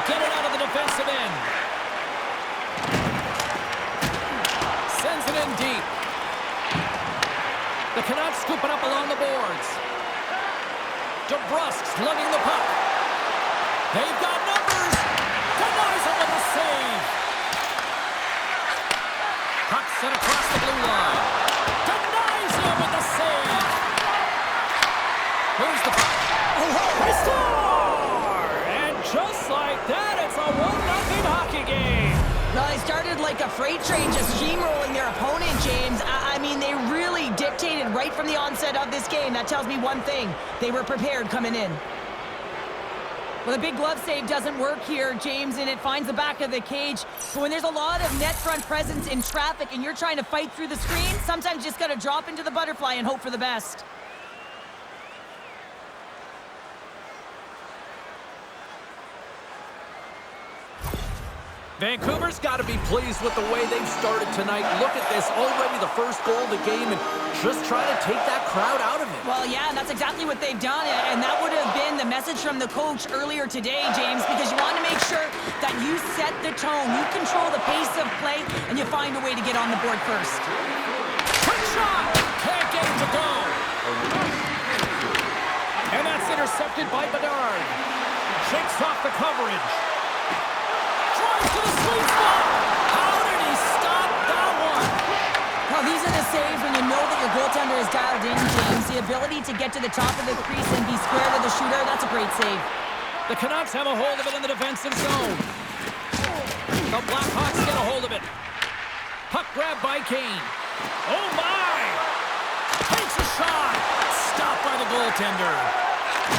get it out of the defensive end. Sends it in deep. The Canucks scoop it up along the boards. DeBrusk's lugging the puck. They've got numbers. Denies him with a save. Puck sent across the blue line. Denies him with the save. Here's the puck. They score! And just like that, it's a 1-0 hockey game. Well, they started like a freight train just steamrolling their opponent, James. I mean, they really dictated right from the onset of this game. That tells me one thing. They were prepared coming in. Well, the big glove save doesn't work here, James, and it finds the back of the cage. But when there's a lot of net front presence in traffic and you're trying to fight through the screen, sometimes you just got to drop into the butterfly and hope for the best. Vancouver's got to be pleased with the way they've started tonight. Look at this, already the first goal of the game, and just trying to take that crowd out of it. Well, yeah, and that's exactly what they've done, and that would have been the message from the coach earlier today, James, because you want to make sure that you set the tone, you control the pace of play, and you find a way to get on the board first. Quick shot! Can't get it to go. And that's intercepted by Bedard. Shakes off the coverage. To the sweet spot. How did he stop that one? Well, these are the saves when you know that your goaltender is dialed in, James. The ability to get to the top of the crease and be square to the shooter, that's a great save. The Canucks have a hold of it in the defensive zone. The Blackhawks get a hold of it. Puck grab by Kane. Oh, my! Takes a shot. Stopped by the goaltender.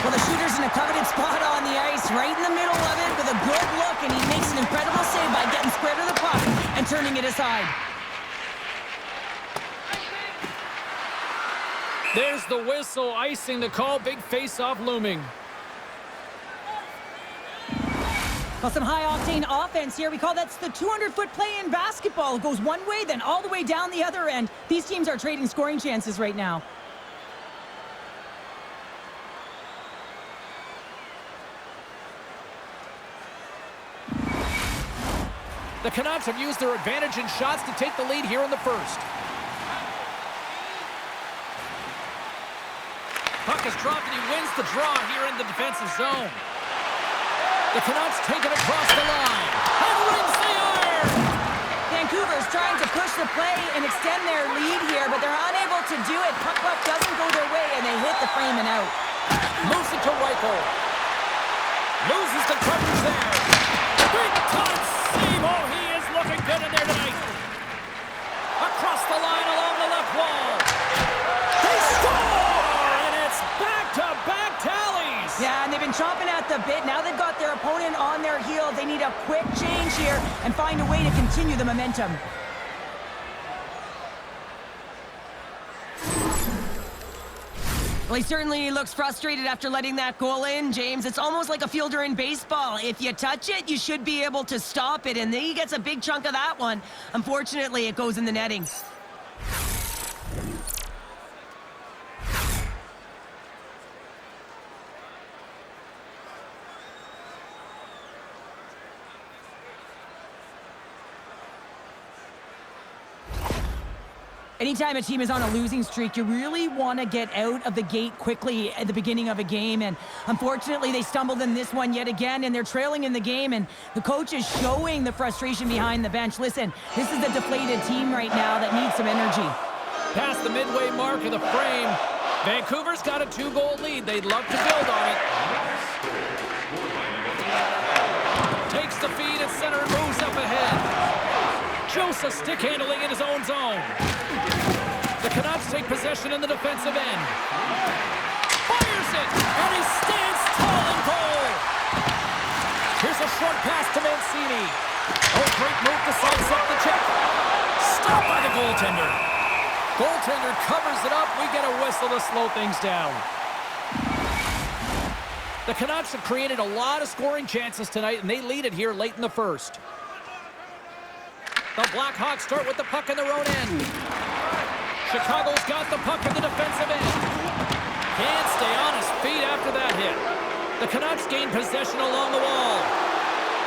Well, the shooter's in a coveted spot on the ice, right in the middle of it with a good look, and he makes an incredible save by getting square to the puck and turning it aside. There's the whistle, icing the call, big face-off looming. Well, some high-octane offense here. We call that the 200-foot play in basketball. It goes one way, then all the way down the other end. These teams are trading scoring chances right now. The Canucks have used their advantage in shots to take the lead here in the first. Puck is dropped and he wins the draw here in the defensive zone. The Canucks take it across the line. And rings the iron! Vancouver's trying to push the play and extend their lead here, but they're unable to do it. Puck luck doesn't go their way, and they hit the frame and out. Moves it to Reichel. Loses the coverage there. Big time save. Oh, he is looking good in there tonight. Across the line along the left wall. They score! And it's back-to-back tallies. Yeah, and they've been chomping at the bit. Now they've got their opponent on their heels. They need a quick change here and find a way to continue the momentum. Well, he certainly looks frustrated after letting that goal in, James. It's almost like a fielder in baseball. If you touch it, you should be able to stop it, and he gets a big chunk of that one. Unfortunately, it goes in the netting. Anytime a team is on a losing streak, you really want to get out of the gate quickly at the beginning of a game. And unfortunately, they stumbled in this one yet again, and they're trailing in the game. And the coach is showing the frustration behind the bench. Listen, this is a deflated team right now that needs some energy. Past the midway mark of the frame, Vancouver's got a 2-goal lead. They'd love to build on it. Takes the feed at center and moves up ahead. Joseph stick handling in his own zone. The Canucks take possession in the defensive end. Fires it, and he stands tall in goal. Here's a short pass to Mancini. Oh, great move to sidestep the check. Stopped by the goaltender. Goaltender covers it up. We get a whistle to slow things down. The Canucks have created a lot of scoring chances tonight, and they lead it here late in the first. The Blackhawks start with the puck in their own end. Chicago's got the puck in the defensive end. Can't stay on his feet after that hit. The Canucks gain possession along the wall.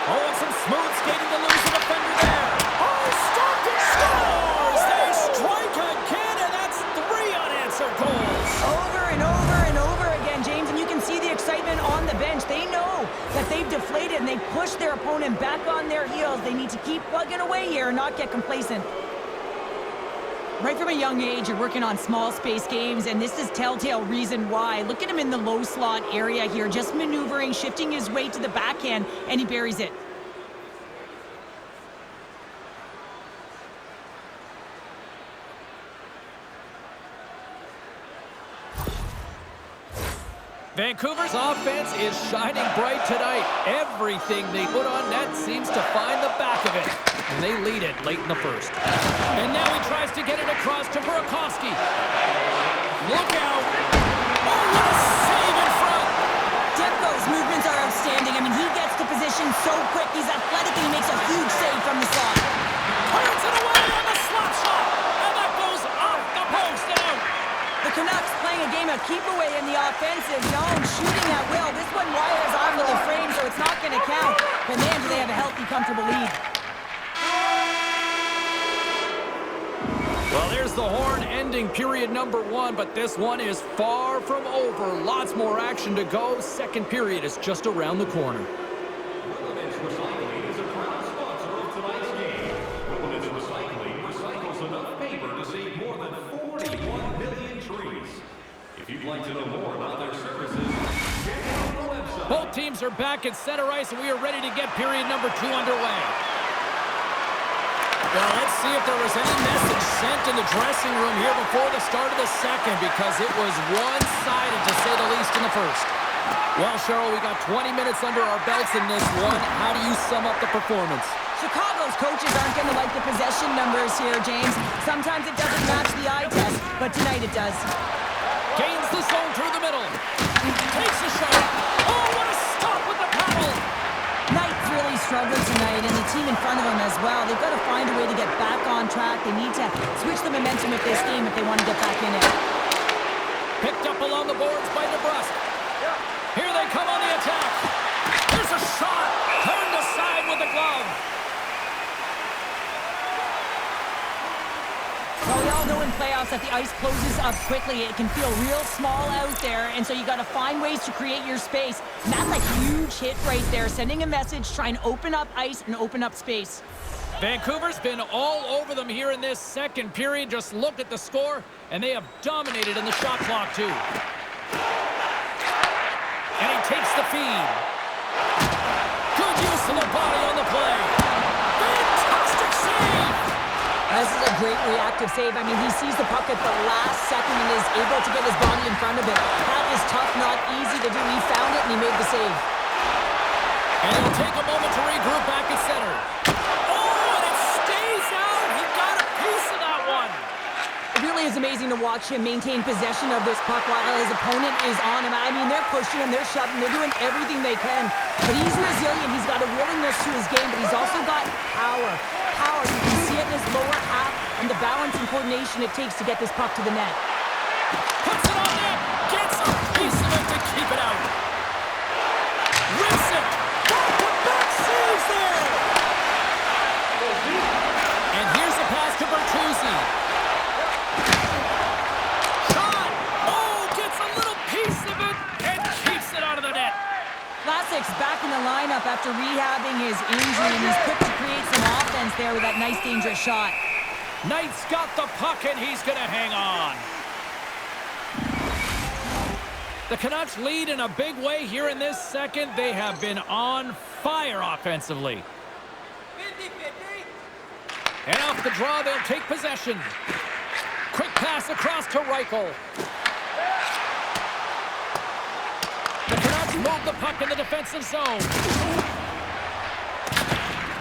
Oh, and some smooth skating to lose the defender there. Oh, stopped it! Scores! They strike again, and that's 3 unanswered goals. Over and over and over again, James, and you can see the excitement on the bench. They know that they've deflated and they pushed their opponent back on their heels. They need to keep plugging away here and not get complacent. Right from a young age, you're working on small space games, and this is telltale reason why. Look at him in the low slot area here, just maneuvering, shifting his weight to the backhand, and he buries it. Vancouver's offense is shining bright tonight. Everything they put on net seems to find the back of it. And they lead it late in the first. And now he tries to get it across to Burakovsky. Look out. Oh, what a save in front. Demko's movements are outstanding. I mean, he gets to position so quick. He's athletic, and he makes a huge save from the slot. Turns it away on the slap shot. And that goes off the post and out. The Canucks playing a game of keep away in the offensive zone, shooting at will. This one wires off of the frame, so it's not going to count. But man, do they have a healthy, comfortable lead. Well, there's the horn ending period number 1, but this one is far from over. Lots more action to go. Second period is just around the corner. Recycling is a proud sponsor of tonight's game. Wilderness Recycling recycles enough paper to save more than 41 million trees. If you'd like to know more about their services, check out the website. Both teams are back at center ice, and we are ready to get period number 2 underway. Well, let's see if there was any message sent in the dressing room here before the start of the second, because it was one-sided, to say the least, in the first. Well, Cheryl, we got 20 minutes under our belts in this one. How do you sum up the performance? Chicago's coaches aren't going to like the possession numbers here, James. Sometimes it doesn't match the eye test, but tonight it does. Gains the zone through the middle. Takes a shot. Oh, what a stop with the paddle! Knight's really struggled tonight, and the team in front of him as well. They've got to find a way to get back on track. They need to switch the momentum of this game if they want to get back in it. Picked up along the boards by DeBrusque. Here they come on the attack. There's a shot. Turned aside with the glove. Well, we all know in playoffs that the ice closes up quickly. It can feel real small out there, and so you got to find ways to create your space. And that's a huge hit right there, sending a message, trying to open up ice and open up space. Vancouver's been all over them here in this second period. Just look at the score, and they have dominated in the shot clock, too. And he takes the feed. Good use of the body on the play. Fantastic save! This is a great reactive save. I mean, he sees the puck at the last second and is able to get his body in front of it. That is tough, not easy to do. He found it, and he made the save. And it'll take a moment to regroup back at center. Oh, and it stays out. He got a piece of that one. It really is amazing to watch him maintain possession of this puck while his opponent is on him. I mean, they're pushing him, they're shoving, they're doing everything they can. But he's resilient. He's got a willingness to his game, but he's also got power. Power. You can see it in his lower half and the balance and coordination it takes to get this puck to the net. Puts it on net. Gets a piece of it to keep it out. Rips it. Back saves there. And here's a pass to Bertuzzi. Shot. Oh, gets a little piece of it and keeps it out of the net. Vlasic's back in the lineup after rehabbing his injury, and he's quick to create some offense there with that nice, dangerous shot. Knight's got the puck, and he's going to hang on. The Canucks lead in a big way here in this second. They have been on fire offensively. And off the draw, they'll take possession. Quick pass across to Reichel. The Canucks move the puck in the defensive zone.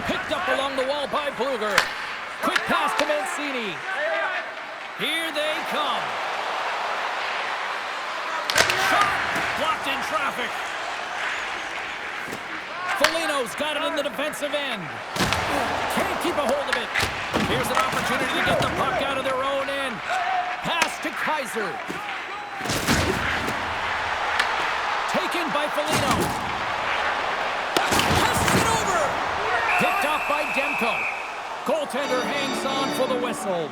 Picked up along the wall by Bluger. Quick pass to Mancini. Here they come. Shot blocked in traffic. Foligno's got it in the defensive end. Can't keep a hold of it. Here's an opportunity to get the puck out of their own end. Pass to Kaiser. Taken by Foligno. Passes it over. Goaltender hangs on for the whistle.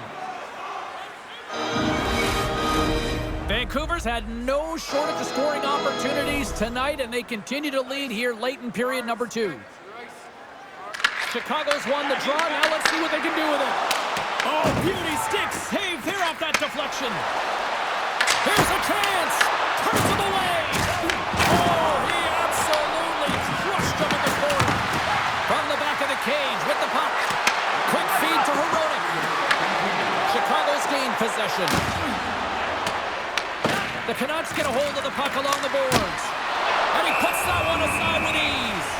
Vancouver's had no shortage of scoring opportunities tonight, and they continue to lead here late in period number 2. Chicago's won the draw. Now let's see what they can do with it. Oh, beauty stick save there off that deflection. Here's a chance. Turns it away. Oh, he absolutely crushed him in the corner. From the back of the cage with the puck. Quick feed to Herodic. Chicago's gained possession. The Canucks get a hold of the puck along the boards. And he puts that one aside with ease.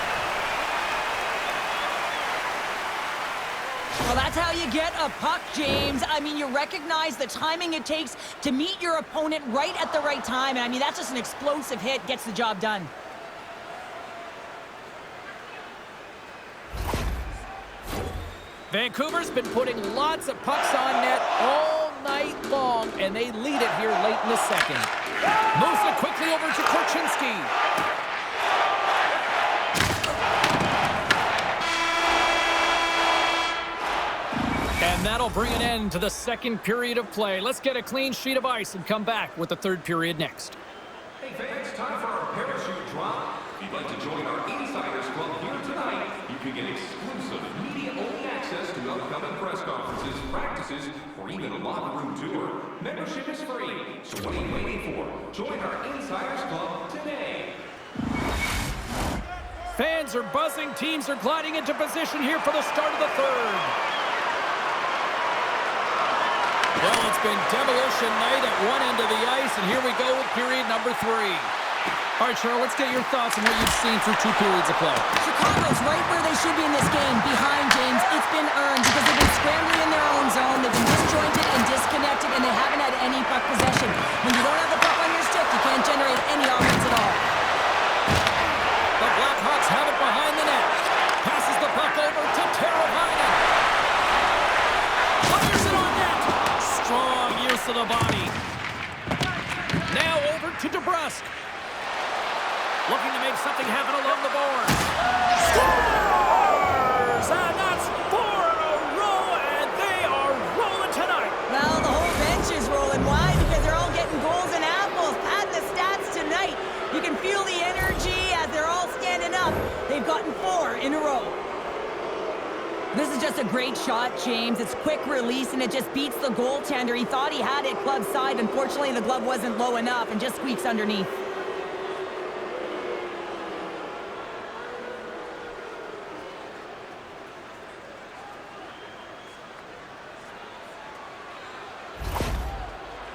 Well, that's how you get a puck, James. I mean, you recognize the timing it takes to meet your opponent right at the right time. And I mean, that's just an explosive hit, gets the job done. Vancouver's been putting lots of pucks on net all night long, and they lead it here late in the second. Moves it quickly over to Korchinski. And that'll bring an end to the second period of play. Let's get a clean sheet of ice and come back with the third period next. Hey fans, time for our parachute drop. If you'd like to join our Insiders Club here tonight, you can get exclusive media-only access to upcoming press conferences, practices, or even a locker room tour. Membership is free, so what are you waiting for? Join our Insiders Club today. Fans are buzzing. Teams are gliding into position here for the start of the third. Well, it's been demolition night at one end of the ice, and here we go with period number 3. All right, Cheryl, let's get your thoughts on what you've seen through 2 periods of play. Chicago's right where they should be in this game, behind James. It's been earned because they've been scrambling in their own zone. They've been disjointed and disconnected, and they haven't had any puck possession. When you don't have the puck on your stick, you can't generate any offense at all. The Blackhawks have it behind the net. Passes the puck over to Teravainen. Fires it on net. Strong use of the body. Now over to DeBrusk. Looking to make something happen along the boards. Scores! And that's 4 in a row, and they are rolling tonight. Well, the whole bench is rolling. Why? Because they're all getting goals and apples. Add the stats tonight. You can feel the energy as they're all standing up. They've gotten 4 in a row. This is just a great shot, James. It's quick release, and it just beats the goaltender. He thought he had it club side. Unfortunately, the glove wasn't low enough and just squeaks underneath.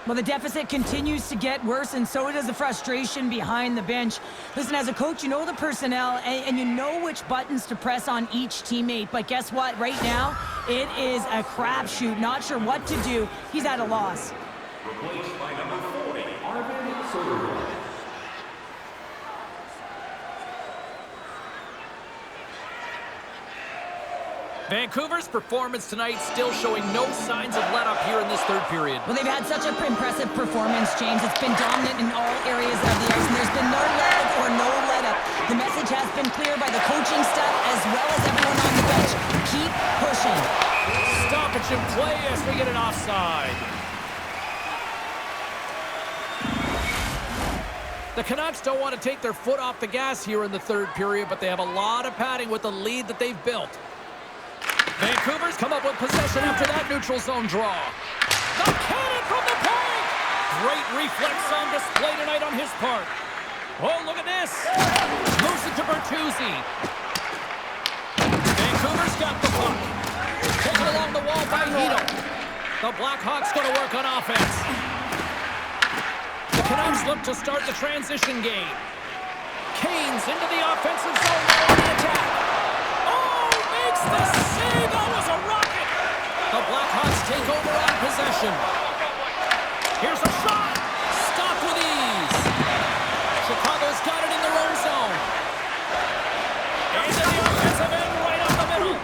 Well, the deficit continues to get worse, and so does the frustration behind the bench. Listen, as a coach, you know the personnel, and you know which buttons to press on each teammate. But guess what? Right now, it is a crapshoot. Not sure what to do. He's at a loss. Replaced by number 40, Arvin Soderberg. Vancouver's performance tonight still showing no signs of let-up here in this third period. Well, they've had such an impressive performance, James. It's been dominant in all areas of the ice, and there's been no lag or no let-up. The message has been clear by the coaching staff as well as everyone on the bench. Keep pushing. Stoppage in play as we get an offside. The Canucks don't want to take their foot off the gas here in the third period, but they have a lot of padding with the lead that they've built. Vancouver's come up with possession after that neutral zone draw. The cannon from the point! Great reflex on display tonight on his part. Oh, look at this. Moves it to Bertuzzi. Vancouver's got the puck. Taken along the wall by Hito. The Blackhawks going to work on offense. The Canucks look to start the transition game. Kane's into the offensive zone for the attack. Oh, makes the save. That was a rocket. The Blackhawks take over on possession. Here's a shot. Stopped with ease. Chicago's got it in their own zone. Into the offensive end right up the middle.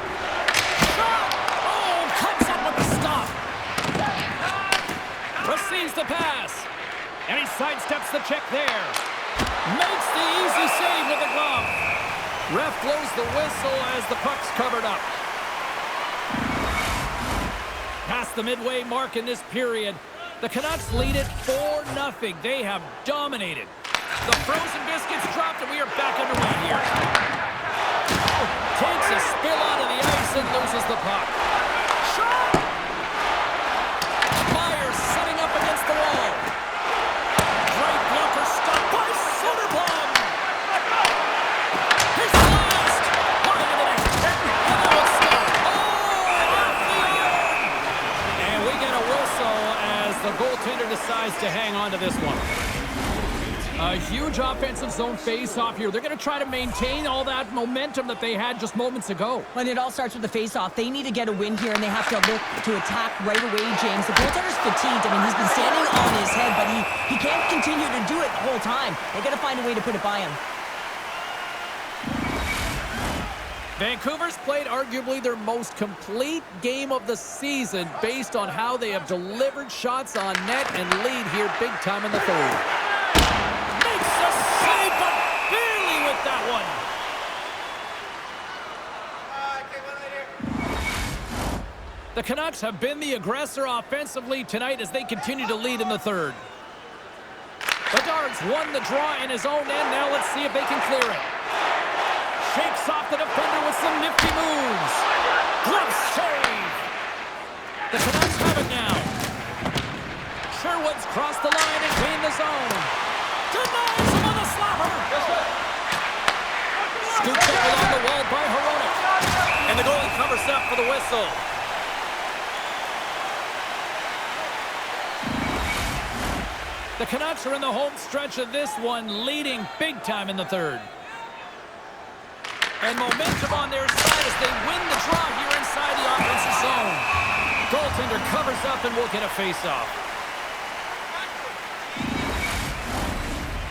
Shot. Oh, comes up with the stop. Receives the pass. And he sidesteps the check there. Makes the easy save with the glove. Ref blows the whistle as the puck's covered up. past the midway mark in this period. The Canucks lead it 4-0. They have dominated. The frozen biscuits dropped, and we are back underway here. Takes a spill onto the ice and loses the puck. Shot! Myers sitting up against the wall. Great blocker stopped by Soderblom. His last! Wide of the net. And now it's stopped. Oh, off the arm! And we get a whistle as the goaltender decides to hang on to this one. A huge offensive zone face-off here. They're going to try to maintain all that momentum that they had just moments ago. When it all starts with the face-off, they need to get a win here, and they have to look to attack right away, James. The goaltender's fatigued. I mean, he's been standing on his head, but he can't continue to do it the whole time. They got to find a way to put it by him. Vancouver's played arguably their most complete game of the season based on how they have delivered shots on net and lead here big time in the third. Save, but barely with that one. The Canucks have been the aggressor offensively tonight as they continue to lead in the third. Bedard's won the draw in his own end. Now let's see if they can clear it. Shakes off the defender with some nifty moves. Glove save. The Canucks have it now. Sherwood's crossed the line and gained the zone. Denies him on the slapper. Scoops it along the wall by Hronek. And the goalie covers up for the whistle. The Canucks are in the home stretch of this one, leading big time in the third. And momentum on their side as they win the draw here inside the offensive zone. Goaltender covers up and will get a face-off.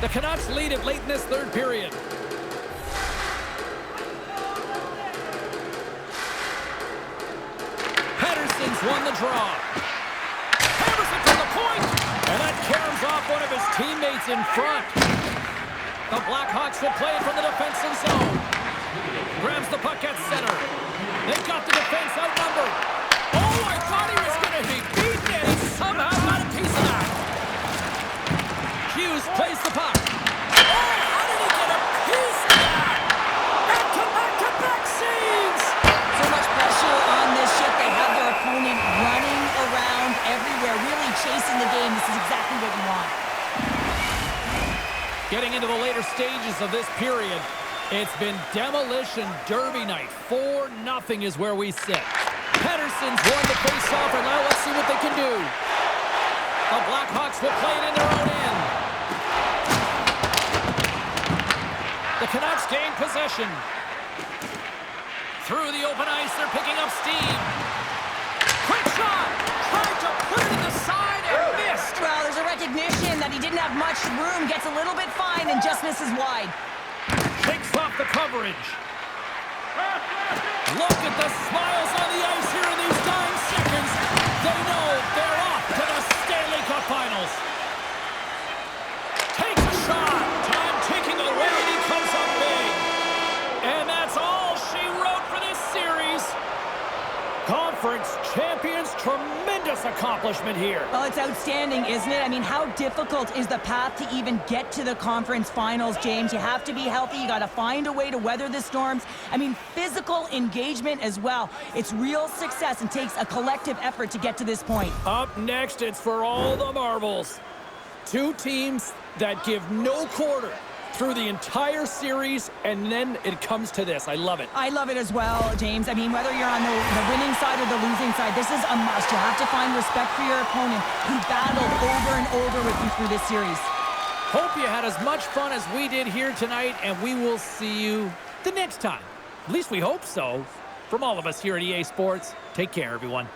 The Canucks lead it late in this third period. Pettersson's won the draw. Hammers it to the point, and that caroms off one of his teammates in front. The Blackhawks will play it from the defensive zone. Grabs the puck at center. They've got the defense outnumbered. Oh, I thought he was going to be beaten, and he somehow got a piece of that. Hughes plays the puck. Oh, how did he get a piece of that? Back-to-back-to-back saves! So much pressure on this ship. They have their opponent running around everywhere, really chasing the game. This is exactly what you want. Getting into the later stages of this period, it's been demolition derby night. 4-0 is where we sit. Pettersson's won the face-off, and now let's see what they can do. The Blackhawks will play it in their own end. The Canucks gain possession. Through the open ice, they're picking up steam. Quick shot! Tried to put it in the side and missed. Well, there's a recognition that he didn't have much room. Gets a little bit fine and just misses wide. Shakes off the coverage. Look at the smiles on the ice here in these dying seconds. They know they're off to the Stanley Cup Finals. Takes a shot. Time ticking away, and he comes up big. And that's all she wrote for this series. Conference champions, tremendous accomplishment here. Well, it's outstanding, isn't it? I mean, how difficult is the path to even get to the conference finals, James? You have to be healthy. You got to find a way to weather the storms. I mean, physical engagement as well. It's real success and takes a collective effort to get to this point. Up next, it's for all the marbles. Two teams that give no quarter through the entire series, and then it comes to this. I love it. I love it as well, James. I mean, whether you're on the winning side or the losing side, this is a must. You have to find respect for your opponent who battled over and over with you through this series. Hope you had as much fun as we did here tonight, and we will see you the next time. At least we hope so. From all of us here at EA Sports, take care, everyone.